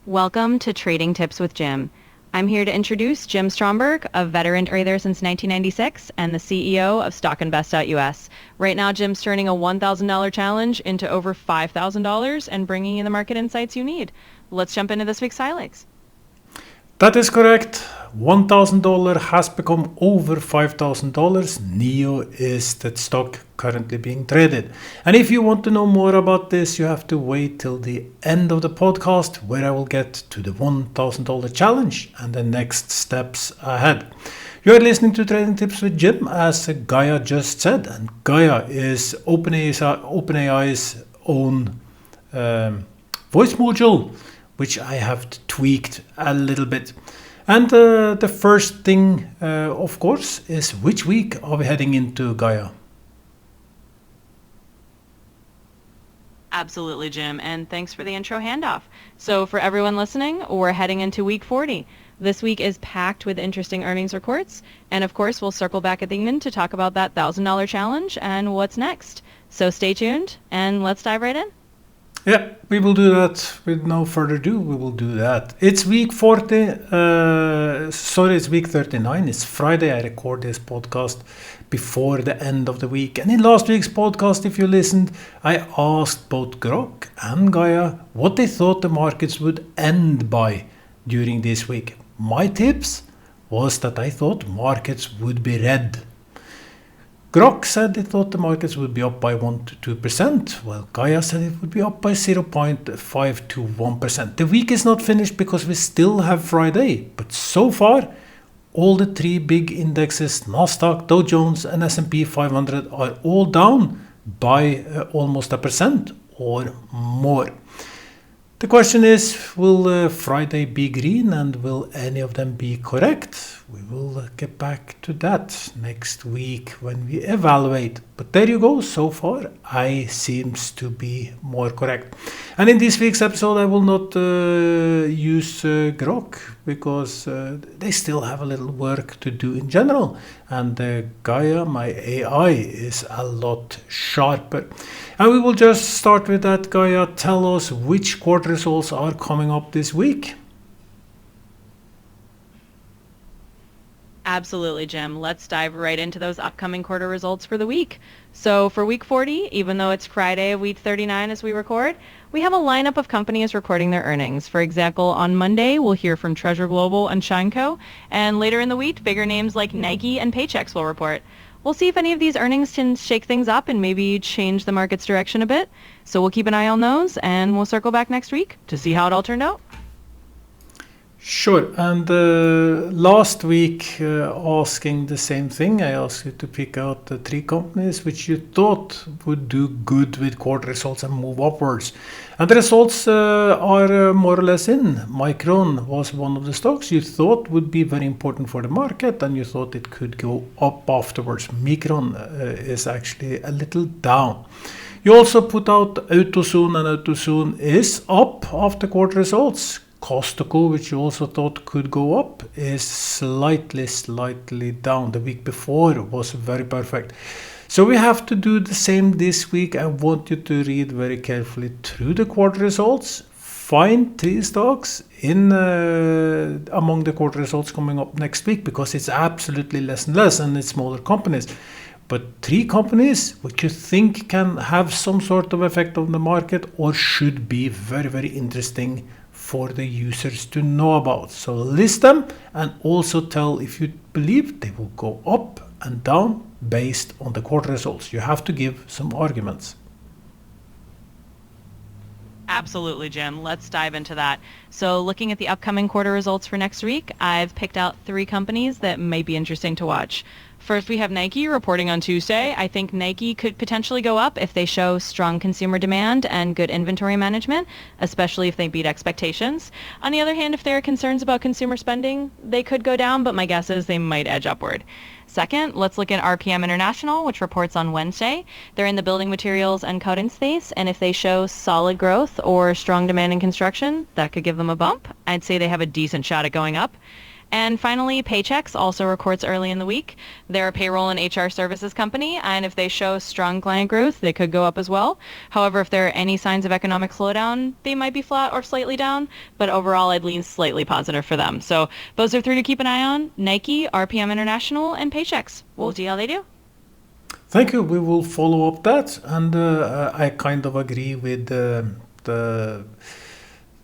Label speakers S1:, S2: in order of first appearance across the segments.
S1: Welcome to Trading Tips with Jim. I'm here to introduce Jim Stromberg, a veteran trader since 1996 and the CEO of StockInvest.us. Right now, Jim's turning a $1,000 challenge into over $5,000 and bringing you the market insights you need. Let's jump into this week's highlights.
S2: That is correct. $1,000 has become over $5,000. NEO is the stock currently being traded. And if you want to know more about this, you have to wait till the end of the podcast, where I will get to the $1,000 challenge and the next steps ahead. You are listening to Trading Tips with Jim, as Gaia just said, and Gaia is OpenAI's own voice module, which I have tweaked a little bit. And the first thing, of course, is which week are we heading into, Gaia?
S1: Absolutely, Jim, and thanks for the intro handoff. So for everyone listening, we're heading into week 40. This week is packed with interesting earnings reports, and of course we'll circle back at the end to talk about that $1,000 challenge and what's next. So stay tuned, and let's dive right in.
S2: Yeah, we will do that. With no further ado, we will do that. It's week 40. It's week 39. It's Friday. I record this podcast before the end of the week. And in last week's podcast, if you listened, I asked both Grok and Gaia what they thought the markets would end by during this week. My tips was that I thought markets would be red. Grok said they thought the markets would be up by 1 to 2%, while Gaia said it would be up by 0.5 to 1%. The week is not finished because we still have Friday, but so far, all the three big indexes, NASDAQ, Dow Jones and S&P 500, are all down by almost 1% or more. The question is, will Friday be green, and will any of them be correct? We will get back to that next week when we evaluate. But there you go. So far, I seems to be more correct. And in this week's episode, I will not use Grok because they still have a little work to do in general. And Gaia, my AI, is a lot sharper. And we will just start with that. Gaia, tell us which quarter results are coming up this week.
S1: Absolutely, Jim. Let's dive right into those upcoming quarter results for the week. So for week 40, even though it's Friday of week 39 as we record, we have a lineup of companies reporting their earnings. For example, on Monday, we'll hear from Treasure Global and Shineco, and later in the week, bigger names like Nike and Paychex will report. We'll see if any of these earnings can shake things up and maybe change the market's direction a bit. So we'll keep an eye on those, and we'll circle back next week to see how it all turned out.
S2: Sure, and last week asking the same thing, I asked you to pick out the three companies which you thought would do good with quarter results and move upwards. And the results are more or less in. Micron was one of the stocks you thought would be very important for the market, and you thought it could go up afterwards. Micron is actually a little down. You also put out AutoZone, and AutoZone is up after quarter results. Costco, which you also thought could go up, is slightly down. The week before was very perfect. So we have to do the same this week. I want you to read very carefully through the quarter results. Find three stocks in among the quarter results coming up next week, because it's absolutely less and less, and it's smaller companies. But three companies which you think can have some sort of effect on the market or should be very, very interesting for the users to know about. So list them, and also tell if you believe they will go up and down based on the quarter results. You have to give some arguments.
S1: Absolutely, Jim. Let's dive into that. So looking at the upcoming quarter results for next week, I've picked out three companies that may be interesting to watch. First, we have Nike reporting on Tuesday. I think Nike could potentially go up if they show strong consumer demand and good inventory management, especially if they beat expectations. On the other hand, if there are concerns about consumer spending, they could go down, but my guess is they might edge upward. Second, let's look at RPM International, which reports on Wednesday. They're in the building materials and coating space, and if they show solid growth or strong demand in construction, that could give them a bump. I'd say they have a decent shot at going up. And finally, Paychex also reports early in the week. They're a payroll and HR services company, and if they show strong client growth, they could go up as well. However, if there are any signs of economic slowdown, they might be flat or slightly down, but overall, I'd lean slightly positive for them. So those are three to keep an eye on: Nike, RPM International, and Paychex. We'll see how they do.
S2: Thank you. We will follow up that, and I kind of agree with the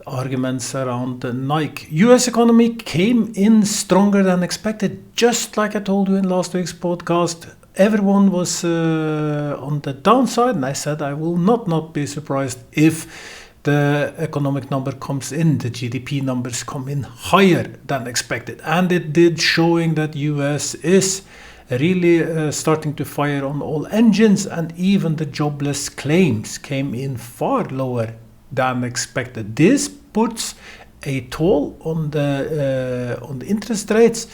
S2: arguments around Nike. U.S. economy came in stronger than expected, just like I told you in last week's podcast. Everyone was on the downside, and I said I will not be surprised if the economic number comes in, the GDP numbers come in higher than expected. And it did, showing that U.S. is really starting to fire on all engines, and even the jobless claims came in far lower than expected. This puts a toll on the interest rates.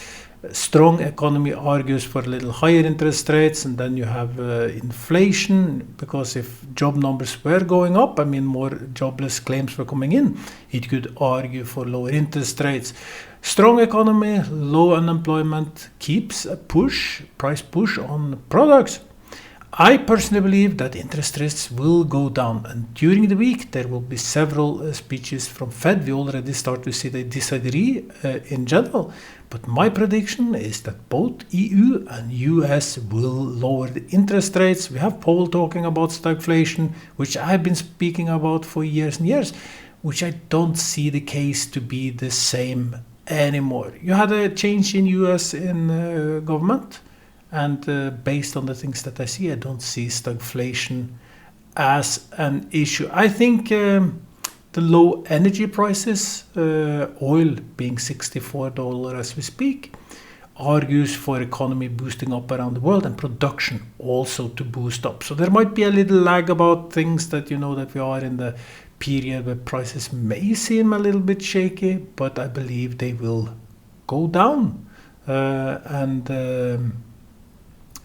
S2: Strong economy argues for a little higher interest rates, and then you have inflation, because if job numbers were going up, I mean more jobless claims were coming in, it could argue for lower interest rates. Strong economy, low unemployment keeps a price push on products. I personally believe that interest rates will go down, and during the week there will be several speeches from Fed. We already start to see they disagree in general, but my prediction is that both EU and US will lower the interest rates. We have Powell talking about stagflation, which I've been speaking about for years and years, which I don't see the case to be the same anymore. You had a change in US in government, and based on the things that I see, I don't see stagflation as an issue. I think the low energy prices, oil being $64 as we speak, argues for economy boosting up around the world, and production also to boost up. So there might be a little lag about things that that we are in the period where prices may seem a little bit shaky, but I believe they will go down, and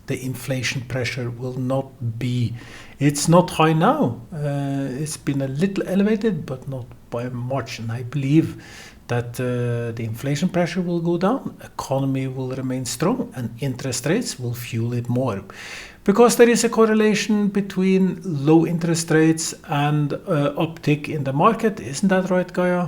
S2: the inflation pressure will not be, it's not high now. It's been a little elevated, but not by much. And I believe that the inflation pressure will go down, economy will remain strong, and interest rates will fuel it more. Because there is a correlation between low interest rates and uptick in the market. Isn't that right, Gaia?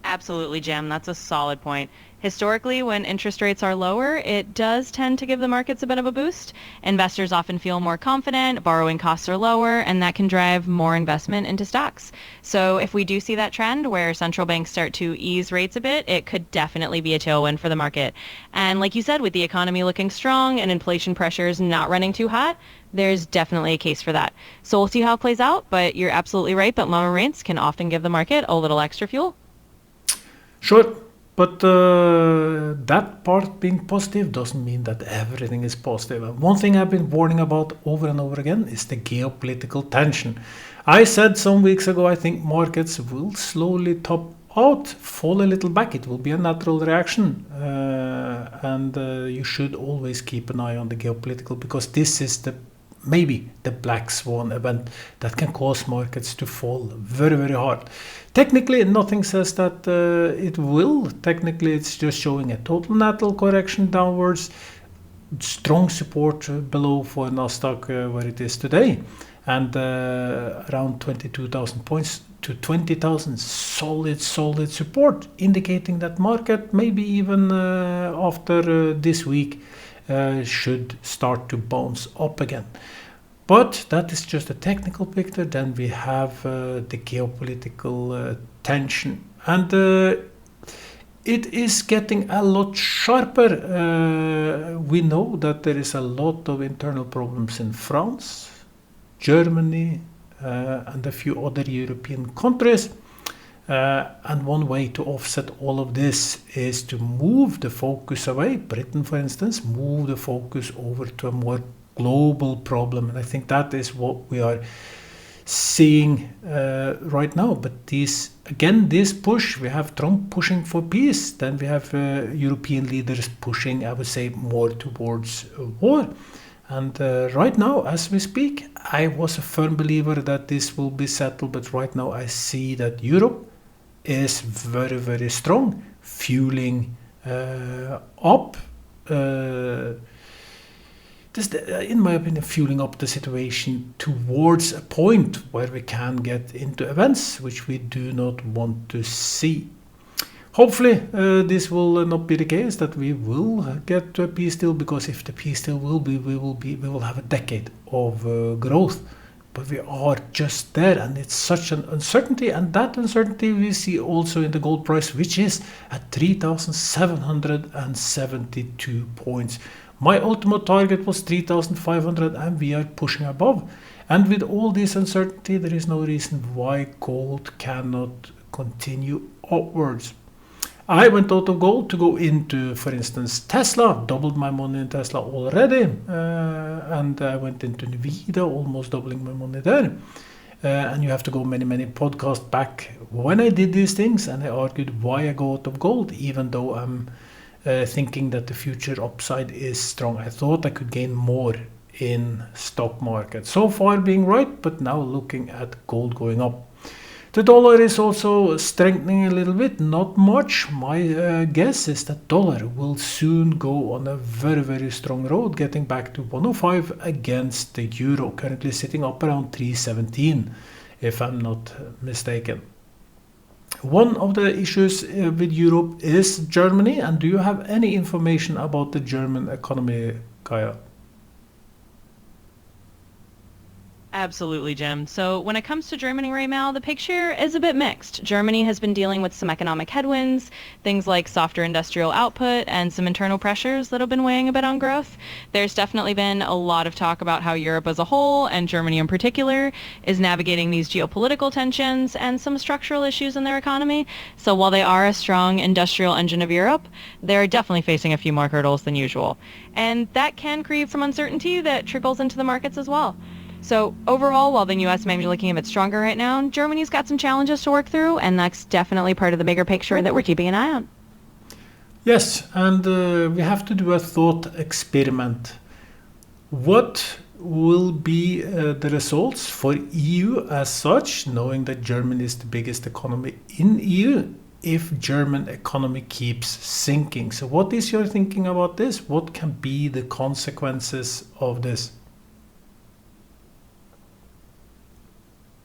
S1: Absolutely, Jim. That's a solid point. Historically, when interest rates are lower, it does tend to give the markets a bit of a boost. Investors often feel more confident, borrowing costs are lower, and that can drive more investment into stocks. So if we do see that trend where central banks start to ease rates a bit, it could definitely be a tailwind for the market. And like you said, with the economy looking strong and inflation pressures not running too hot, there's definitely a case for that. So we'll see how it plays out, but you're absolutely right, but lower rates can often give the market a little extra fuel.
S2: Sure. But that part being positive doesn't mean that everything is positive. And one thing I've been warning about over and over again is the geopolitical tension. I said some weeks ago, I think markets will slowly top out, fall a little back. It will be a natural reaction. And you should always keep an eye on the geopolitical, because this is maybe the black swan event that can cause markets to fall very, very hard. Technically, nothing says that it will. Technically, it's just showing a total natural correction downwards. Strong support below for NASDAQ where it is today. And around 22,000 points to 20,000. Solid support, indicating that market, maybe even after this week, should start to bounce up again. But that is just a technical picture. Then we have the geopolitical tension, and it is getting a lot sharper. We know that there is a lot of internal problems in France, Germany, and a few other European countries. And one way to offset all of this is to move the focus away. Britain, for instance, move the focus over to a more global problem. And I think that is what we are seeing right now. But this push, we have Trump pushing for peace. Then we have European leaders pushing, I would say, more towards war. And right now, as we speak, I was a firm believer that this will be settled. But right now I see that Europe is very, very strong, fueling up, in my opinion, fueling up the situation towards a point where we can get into events which we do not want to see. Hopefully, this will not be the case, that we will get to a peace deal, because if the peace deal will be, we will have a decade of growth. But we are just there, and it's such an uncertainty, and that uncertainty we see also in the gold price, which is at 3,772 points. My ultimate target was 3,500, and we are pushing above. And with all this uncertainty, there is no reason why gold cannot continue upwards. I went out of gold to go into, for instance, Tesla. Doubled my money in Tesla already, and I went into NVIDIA, almost doubling my money there. And you have to go many podcasts back when I did these things, and I argued why I go out of gold, even though I'm thinking that the future upside is strong. I thought I could gain more in stock market. So far being right, but now looking at gold going up. The dollar is also strengthening a little bit, not much. My guess is that dollar will soon go on a very strong road, getting back to 105 against the euro, currently sitting up around 317, if I'm not mistaken. One of the issues with Europe is Germany, and do you have any information about the German economy, Kaya?
S1: Absolutely, Jim. So when it comes to Germany right now, the picture is a bit mixed. Germany has been dealing with some economic headwinds, things like softer industrial output and some internal pressures that have been weighing a bit on growth. There's definitely been a lot of talk about how Europe as a whole, and Germany in particular, is navigating these geopolitical tensions and some structural issues in their economy. So while they are a strong industrial engine of Europe, they're definitely facing a few more hurdles than usual. And that can create some uncertainty that trickles into the markets as well. So overall, while the U.S. may be looking a bit stronger right now, Germany's got some challenges to work through, and that's definitely part of the bigger picture that we're keeping an eye on.
S2: Yes, and we have to do a thought experiment. What will be the results for EU as such, knowing that Germany is the biggest economy in EU, if German economy keeps sinking? So what is your thinking about this? What can be the consequences of this?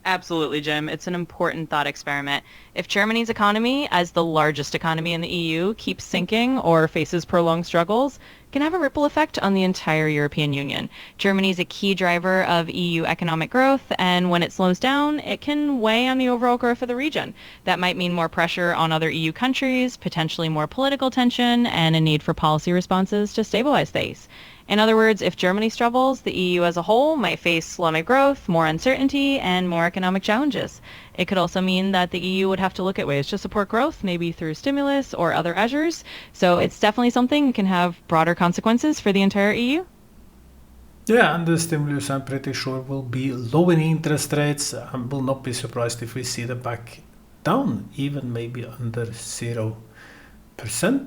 S1: Absolutely, Jim. It's an important thought experiment. If Germany's economy, as the largest economy in the EU, keeps sinking or faces prolonged struggles, it can have a ripple effect on the entire European Union. Germany is a key driver of EU economic growth, and when it slows down, it can weigh on the overall growth of the region. That might mean more pressure on other EU countries, potentially more political tension, and a need for policy responses to stabilize things. In other words, if Germany struggles, the EU as a whole might face slower growth, more uncertainty, and more economic challenges. It could also mean that the EU would have to look at ways to support growth, maybe through stimulus or other measures. So it's definitely something that can have broader consequences for the entire EU.
S2: Yeah, and the stimulus, I'm pretty sure, will be lowering interest rates. I will not be surprised if we see them back down, even maybe under 0%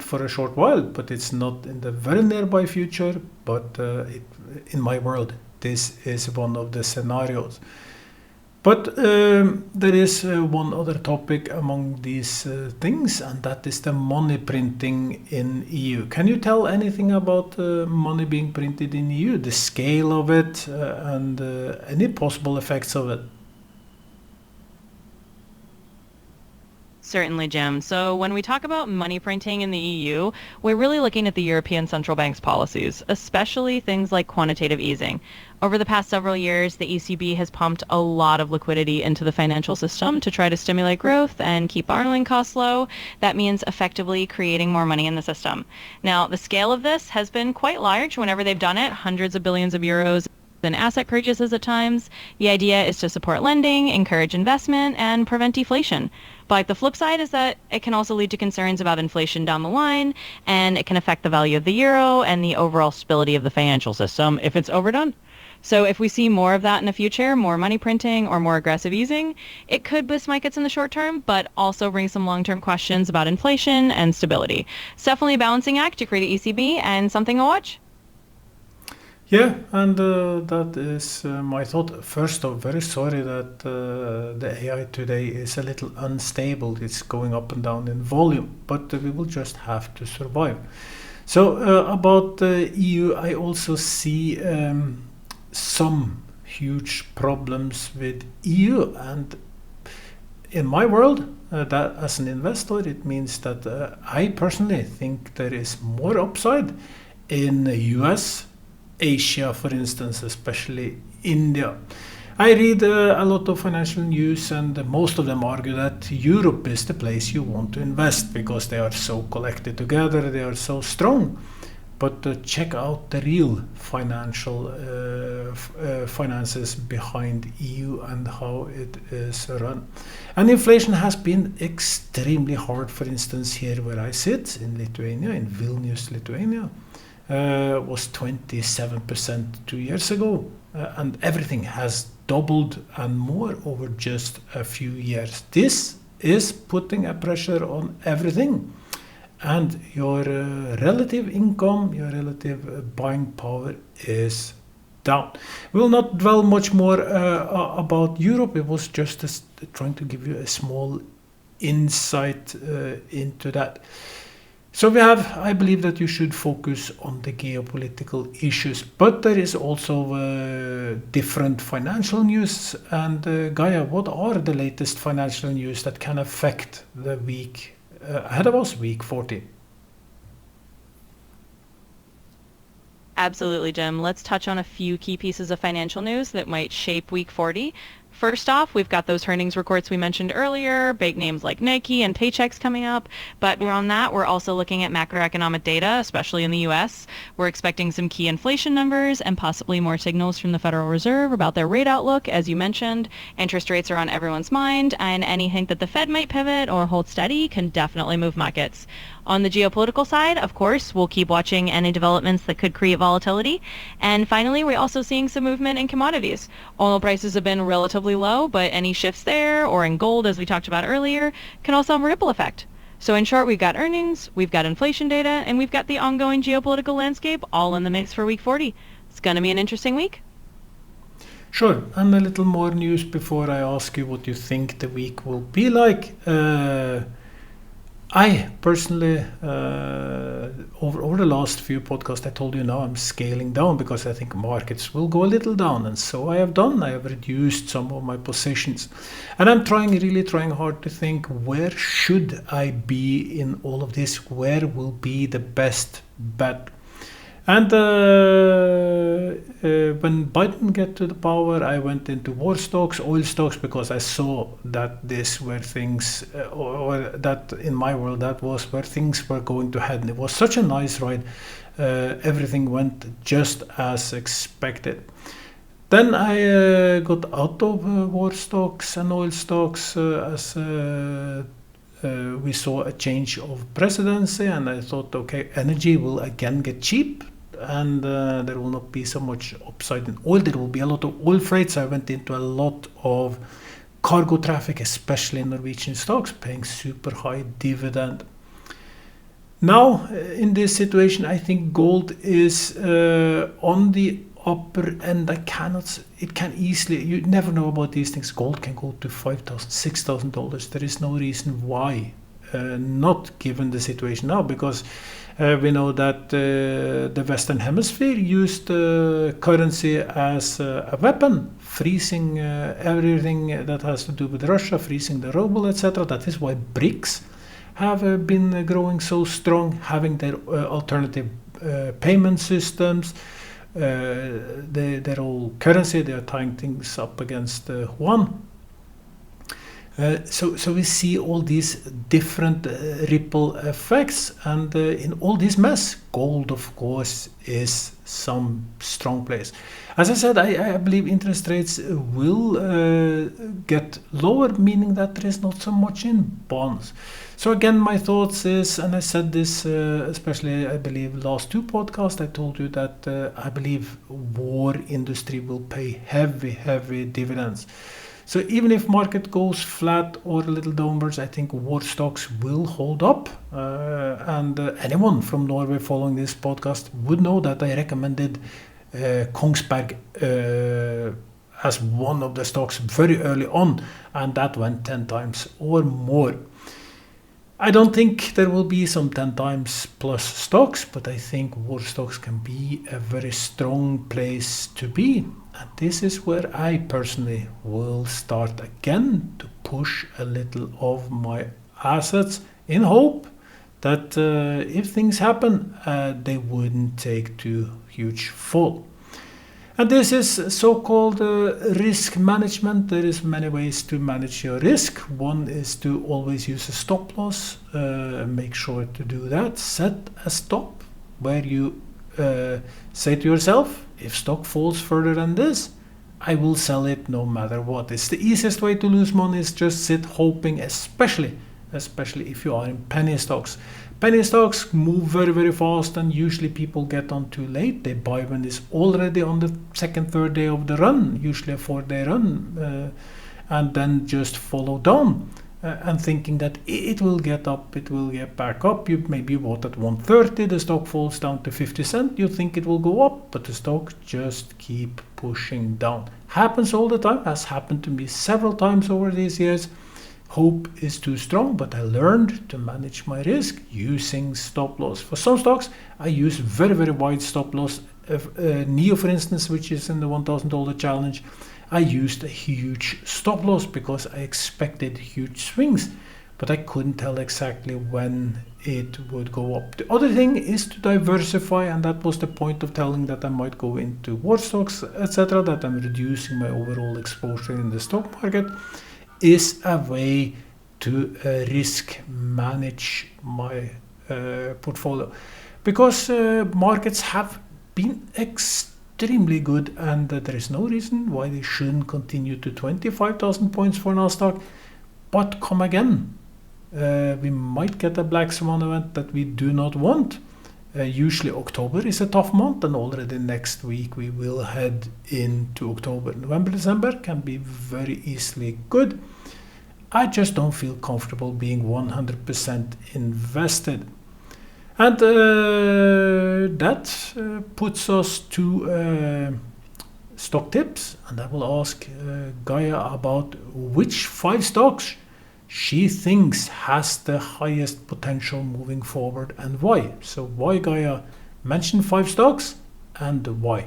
S2: for a short while, but it's not in the very nearby future. But in my world, this is one of the scenarios. But there is one other topic among these things, and that is the money printing in EU. Can you tell anything about money being printed in EU, the scale of it, and any possible effects of it?
S1: Certainly, Jim. So when we talk about money printing in the EU, we're really looking at the European Central Bank's policies, especially things like quantitative easing. Over the past several years, the ECB has pumped a lot of liquidity into the financial system to try to stimulate growth and keep borrowing costs low. That means effectively creating more money in the system. Now, the scale of this has been quite large whenever they've done it, hundreds of billions of euros in asset purchases at times. The idea is to support lending, encourage investment, and prevent deflation. But the flip side is that it can also lead to concerns about inflation down the line, and it can affect the value of the euro and the overall stability of the financial system if it's overdone. So if we see more of that in the future, more money printing or more aggressive easing, it could boost markets in the short term, but also bring some long-term questions about inflation and stability. It's definitely a balancing act to create the ECB and something to watch.
S2: Yeah, and that is my thought. First off, very sorry that the AI today is a little unstable. It's going up and down in volume, but we will just have to survive. So about the EU, I also see some huge problems with EU, and in my world, that as an investor, it means that I personally think there is more upside in the US, Asia, for instance, especially India. I read a lot of financial news, and most of them argue that Europe is the place you want to invest because they are so collected together, they are so strong. But check out the real financial finances behind EU and how it is run. And inflation has been extremely hard. For instance, here where I sit in Lithuania, in Vilnius, Lithuania, was 27% 2 years ago, and everything has doubled and more over just a few years. This is putting a pressure on everything. And your relative income, your relative buying power is down. We will not dwell much more about Europe. It was just trying to give you a small insight into that. So I believe that you should focus on the geopolitical issues, but there is also different financial news. And Gaia, what are the latest financial news that can affect the week ahead of us, week 40?
S1: Absolutely, Jim. Let's touch on a few key pieces of financial news that might shape week 40. First off, we've got those earnings reports we mentioned earlier, big names like Nike and Paychex coming up. But beyond that, we're also looking at macroeconomic data, especially in the U.S. We're expecting some key inflation numbers and possibly more signals from the Federal Reserve about their rate outlook. As you mentioned, interest rates are on everyone's mind, and any hint that the Fed might pivot or hold steady can definitely move markets. On the geopolitical side, of course, we'll keep watching any developments that could create volatility. And finally, we're also seeing some movement in commodities. Oil prices have been relatively low, but any shifts there or in gold, as we talked about earlier, can also have a ripple effect. So in short, we've got earnings, we've got inflation data, and we've got the ongoing geopolitical landscape all in the mix for week 40. It's going to be an interesting week.
S2: Sure, and a little more news before I ask you what you think the week will be like. I personally, over the last few podcasts, I told you now I'm scaling down because I think markets will go a little down, and so I have done. I have reduced some of my positions, and I'm really trying hard to think, where should I be in all of this? Where will be the best bet? And when Biden get to the power, I went into war stocks, oil stocks, because I saw that this were things, or that in my world, that was where things were going to head. And it was such a nice ride. Everything went just as expected. Then I got out of war stocks and oil stocks as we saw a change of presidency, and I thought, okay, energy will again get cheap, and there will not be so much upside in oil. There will be a lot of oil freights. I went into a lot of cargo traffic, especially in Norwegian stocks, paying super high dividend. Now, in this situation, I think gold is on the upper end. It can easily, you never know about these things. Gold can go to $5,000, $6,000. There is no reason why not, given the situation now, because we know that the Western Hemisphere used currency as a weapon, freezing everything that has to do with Russia, freezing the ruble, etc. That is why BRICS have been growing so strong, having their alternative payment systems, their whole currency. They are tying things up against yuan. So we see all these different ripple effects, and in all this mess, gold, of course, is some strong place. As I said, I believe interest rates will get lower, meaning that there is not so much in bonds. So again, my thoughts is, and I said this especially, I believe, last two podcasts, I told you that I believe war industry will pay heavy dividends. So even if market goes flat or a little downwards, I think war stocks will hold up. And anyone from Norway following this podcast would know that I recommended Kongsberg as one of the stocks very early on, and that went 10 times or more. I don't think there will be some 10 times plus stocks, but I think war stocks can be a very strong place to be. And this is where I personally will start again to push a little of my assets in hope that if things happen, they wouldn't take too huge fall. And this is so-called risk management. There is many ways to manage your risk. One is to always use a stop loss. Make sure to do that. Set a stop where you say to yourself, if stock falls further than this, I will sell it no matter what. It's the easiest way to lose money is just sit hoping, especially if you are in penny stocks. Penny stocks move very, very fast, and usually people get on too late. They buy when it's already on the second, third day of the run, usually a 4-day run, and then just follow down and thinking that it will get up, it will get back up. You maybe bought at 130, the stock falls down to 50 cents. You think it will go up, but the stock just keep pushing down. Happens all the time, has happened to me several times over these years. Hope is too strong, but I learned to manage my risk using stop loss. For some stocks, I use very, very wide stop loss. NEO, for instance, which is in the $1,000 challenge, I used a huge stop loss because I expected huge swings, but I couldn't tell exactly when it would go up. The other thing is to diversify, and that was the point of telling that I might go into war stocks, etc., that I'm reducing my overall exposure in the stock market, is a way to risk manage my portfolio, because markets have been extremely good, and there is no reason why they shouldn't continue to 25,000 points for NASDAQ, but come again. We might get a black swan event that we do not want. Usually October is a tough month, and already next week we will head into October. November, December can be very easily good. I just don't feel comfortable being 100% invested. And that puts us to stock tips, and I will ask Gaia about which 5 stocks she thinks has the highest potential moving forward and why. So why, Gaia? Mention 5 stocks and why.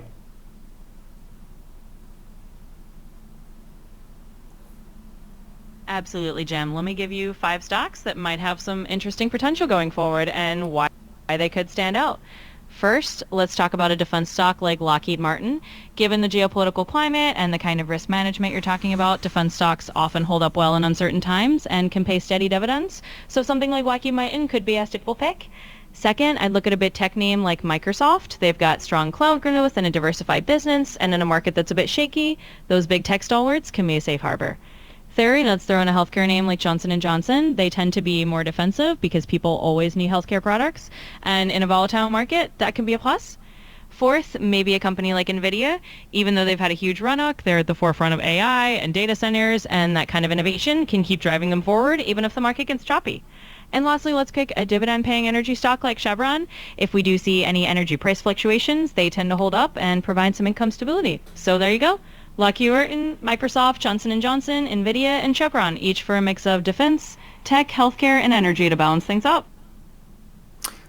S1: Absolutely, Jim. Let me give you 5 stocks that might have some interesting potential going forward and why they could stand out. First, let's talk about a defense stock like Lockheed Martin. Given the geopolitical climate and the kind of risk management you're talking about, defense stocks often hold up well in uncertain times and can pay steady dividends. So something like Lockheed Martin could be a stickable pick. Second, I'd look at a bit tech name like Microsoft. They've got strong cloud growth and a diversified business, and in a market that's a bit shaky, those big tech stalwarts can be a safe harbor. Third, let's throw in a healthcare name like Johnson & Johnson. They tend to be more defensive because people always need healthcare products. And in a volatile market, that can be a plus. Fourth, maybe a company like NVIDIA. Even though they've had a huge run-up, they're at the forefront of AI and data centers, and that kind of innovation can keep driving them forward even if the market gets choppy. And lastly, let's pick a dividend-paying energy stock like Chevron. If we do see any energy price fluctuations, they tend to hold up and provide some income stability. So there you go. Lockheed Martin, Microsoft, Johnson & Johnson, NVIDIA, and Chevron, each for a mix of defense, tech, healthcare, and energy to balance things up.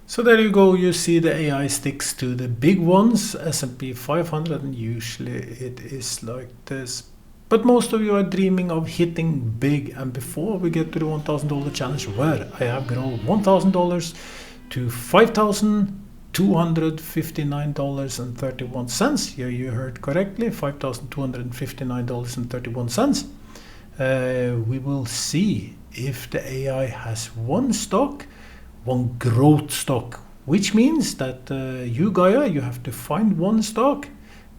S2: So there you go. You see the AI sticks to the big ones, S&P 500, and usually it is like this. But most of you are dreaming of hitting big, and before we get to the $1,000 challenge, where I have grown $1,000 to $5,259.31. Yeah, you heard correctly, $5,259.31. We will see if the AI has one stock, one growth stock, which means that you, Gaia, you have to find one stock.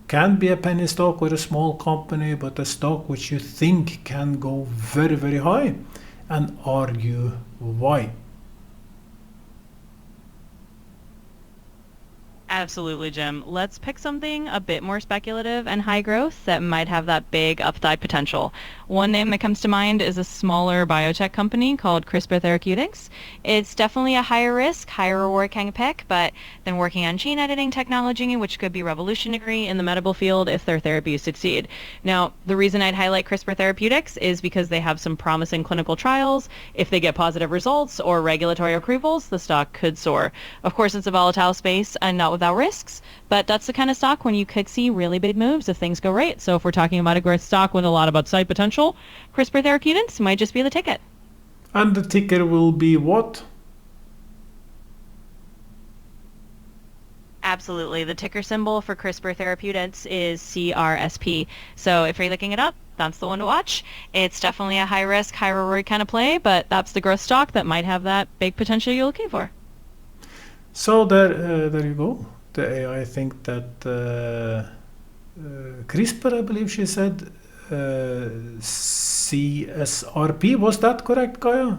S2: Can be a penny stock or a small company, but a stock which you think can go very, very high, and argue why.
S1: Absolutely, Jim. Let's pick something a bit more speculative and high growth that might have that big upside potential. One name that comes to mind is a smaller biotech company called CRISPR Therapeutics. It's definitely a higher risk, higher reward kind of pick, but then working on gene editing technology, which could be revolutionary in the medical field if their therapies succeed. Now, the reason I'd highlight CRISPR Therapeutics is because they have some promising clinical trials. If they get positive results or regulatory approvals, the stock could soar. Of course, it's a volatile space and not without risks, but that's the kind of stock when you could see really big moves if things go right. So if we're talking about a growth stock with a lot of upside potential, CRISPR Therapeutics might just be the ticket.
S2: And the ticker will be what?
S1: Absolutely. The ticker symbol for CRISPR Therapeutics is CRSP. So if you're looking it up, that's the one to watch. It's definitely a high risk, high reward kind of play, but that's the growth stock that might have that big potential you're looking for.
S2: So there you go. The AI think that CRISPR, I believe she said, CSRP. Was that correct, Gaia?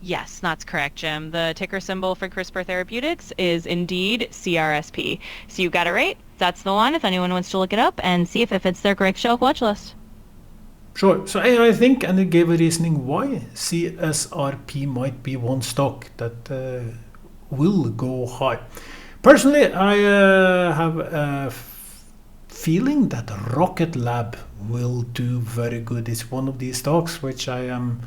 S1: Yes, that's correct, Jim. The ticker symbol for CRISPR Therapeutics is indeed CRSP. So you got it right. That's the one if anyone wants to look it up and see if it fits their correct shelf watch list.
S2: Sure. So AI think, and it gave a reasoning why CSRP might be one stock that will go high. Personally, I have a feeling that Rocket Lab will do very good. It's one of these stocks which I am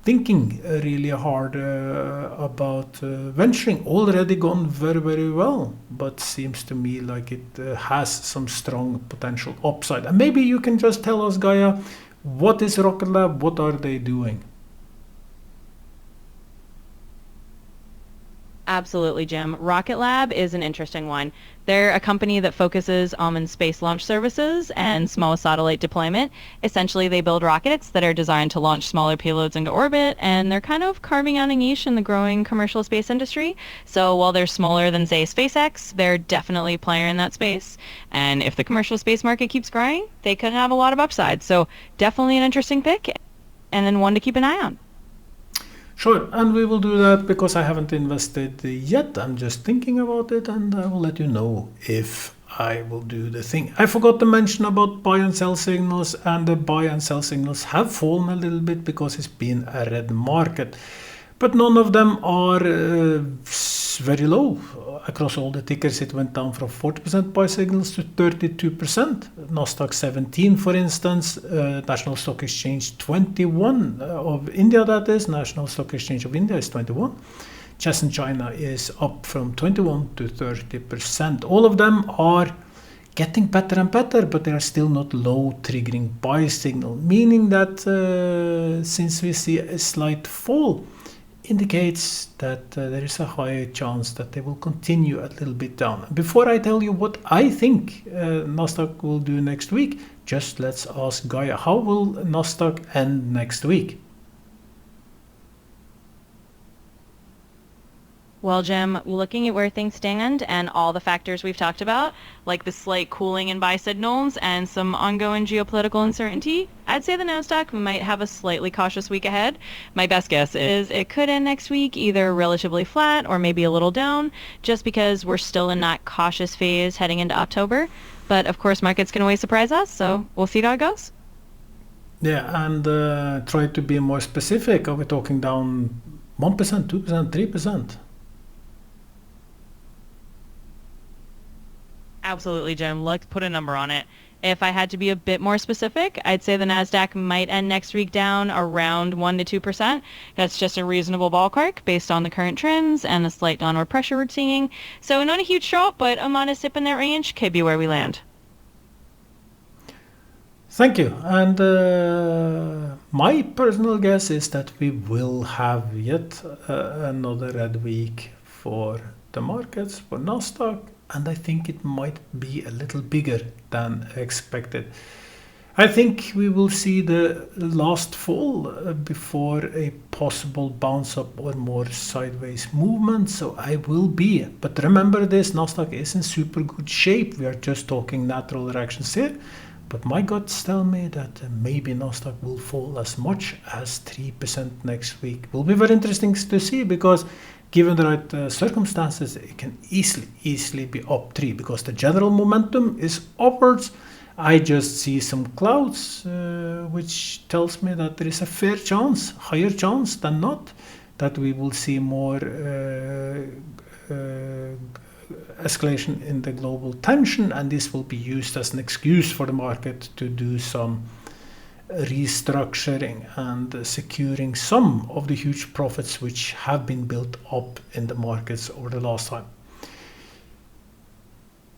S2: thinking really hard about venturing. Already gone very, very well, but seems to me like it has some strong potential upside. And maybe you can just tell us, Gaia, what is Rocket Lab? What are they doing?
S1: Absolutely, Jim. Rocket Lab is an interesting one. They're a company that focuses on space launch services and small satellite deployment. Essentially, they build rockets that are designed to launch smaller payloads into orbit, and they're kind of carving out a niche in the growing commercial space industry. So while they're smaller than, say, SpaceX, they're definitely a player in that space. And if the commercial space market keeps growing, they could have a lot of upside. So definitely an interesting pick, and then one to keep an eye on.
S2: Sure, and we will do that because I haven't invested yet. I'm just thinking about it, and I will let you know if I will do the thing. I forgot to mention about buy and sell signals, and the buy and sell signals have fallen a little bit because it's been a red market. But none of them are very low. Across all the tickers, it went down from 40% buy signals to 32%. NASDAQ 17, for instance, National Stock Exchange 21 of India, that is. National Stock Exchange of India is 21. Chess China is up from 21 to 30%. All of them are getting better and better, but they are still not low triggering buy signal, meaning that since we see a slight fall, indicates that there is a higher chance that they will continue a little bit down. Before I tell you what I think NASDAQ will do next week, just let's ask Gaia, how will NASDAQ end next week?
S1: Well, Jim, looking at where things stand and all the factors we've talked about, like the slight cooling in buy signals and some ongoing geopolitical uncertainty, I'd say the NASDAQ might have a slightly cautious week ahead. My best guess is it could end next week either relatively flat or maybe a little down, just because we're still in that cautious phase heading into October. But of course, markets can always surprise us, so we'll see how it goes.
S2: Yeah, and try to be more specific. Are we talking down 1%, 2%, 3%?
S1: Absolutely, Jim. Let's put a number on it. If I had to be a bit more specific, I'd say the NASDAQ might end next week down around 1 to 2%. That's just a reasonable ballpark based on the current trends and the slight downward pressure we're seeing. So not a huge drop, but a modest dip in that range could be where we land.
S2: Thank you. And my personal guess is that we will have yet another red week for the markets, for NASDAQ. And I think it might be a little bigger than expected. I think we will see the last fall before a possible bounce up or more sideways movement. So I will be, but remember this, NASDAQ is in super good shape. We are just talking natural reactions here. But my guts tell me that maybe NASDAQ will fall as much as 3% next week. Will be very interesting to see, because given the right circumstances, it can easily be up 3, because the general momentum is upwards. I just see some clouds, which tells me that there is a fair chance, higher chance than not, that we will see more escalation in the global tension, and this will be used as an excuse for the market to do some restructuring and securing some of the huge profits which have been built up in the markets over the last time.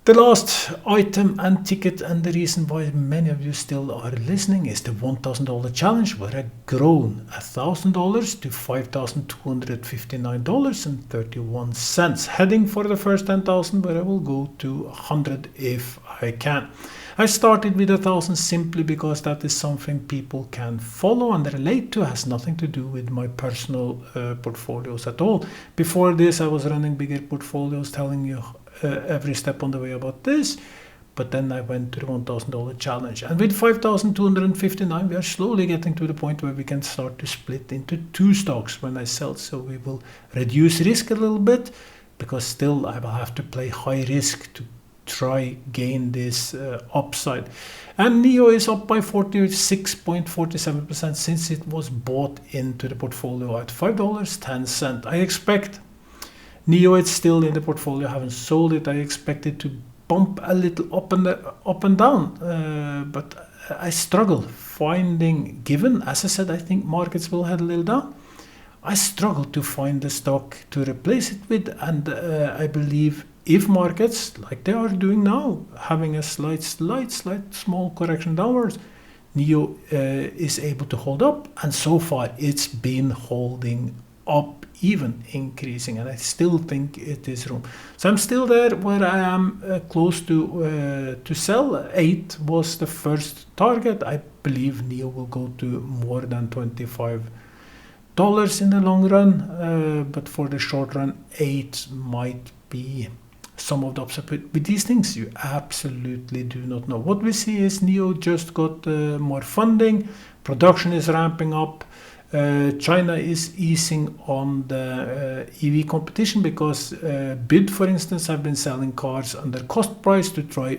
S2: The last item and ticket, and the reason why many of you still are listening, is the $1,000 challenge, where I've grown $1,000 to $5,259.31, heading for the first 10,000, where I will go to 100 if I can. I started with 1,000 simply because that is something people can follow and relate to. It has nothing to do with my personal portfolios at all. Before this, I was running bigger portfolios, telling you every step on the way about this, but then I went to the $1,000 challenge, and with 5,259 we are slowly getting to the point where we can start to split into 2 stocks when I sell. So we will reduce risk a little bit, because still I will have to play high risk to try gain this upside. And NEO is up by 46.47% since it was bought into the portfolio at $5.10. I expect NEO is still in the portfolio, I haven't sold it. I expect it to bump a little up and down, but I struggle finding, given, as I said, I think markets will head a little down. I struggle to find the stock to replace it with, and I believe if markets, like they are doing now, having a slight small correction downwards, NEO is able to hold up, and so far it's been holding up, even increasing, and I still think it is room. So I'm still there where I am close to sell. 8 was the first target. I believe NEO will go to more than $25 in the long run, but for the short run, 8 might be some of the upside. With these things, you absolutely do not know. What we see is NEO just got more funding, production is ramping up. China is easing on the EV competition, because BID, for instance, have been selling cars under cost price to try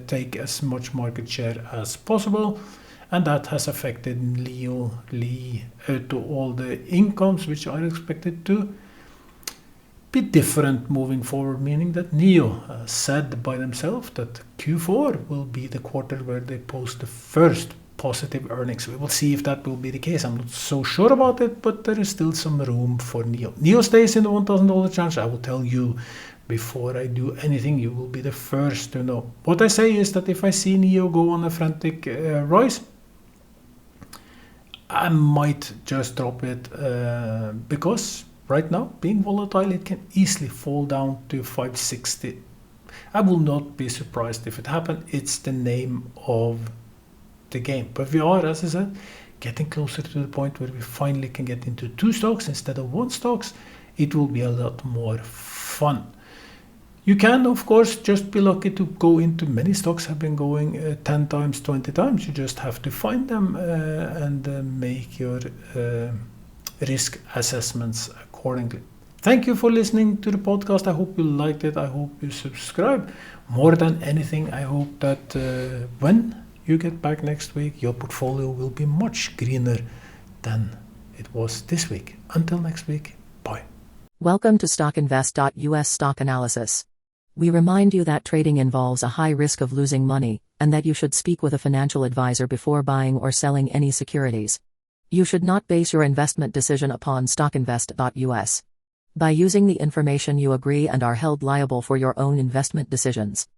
S2: take as much market share as possible, and that has affected NEO to all the incomes, which are expected to be different moving forward, meaning that NEO said by themselves that Q4 will be the quarter where they post the first positive earnings. We will see if that will be the case. I'm not so sure about it, but there is still some room for NEO. NEO stays in the $1,000 challenge. I will tell you before I do anything. You will be the first to know. What I say is that if I see NEO go on a frantic rise, I might just drop it, because right now, being volatile, it can easily fall down to 560. I will not be surprised if it happened. It's the name of the game. But we are, as I said, getting closer to the point where we finally can get into 2 stocks instead of 1 stocks. It will be a lot more fun. You can, of course, just be lucky to go into many stocks. Have been going 10 times, 20 times. You just have to find them and make your risk assessments accordingly. Thank you for listening to the podcast. I hope you liked it. I hope you subscribe. More than anything, I hope that when you get back next week, your portfolio will be much greener than it was this week. Until next week, bye.
S3: Welcome to StockInvest.US Stock Analysis. We remind you that trading involves a high risk of losing money, and that you should speak with a financial advisor before buying or selling any securities. You should not base your investment decision upon StockInvest.US. By using the information, you agree and are held liable for your own investment decisions.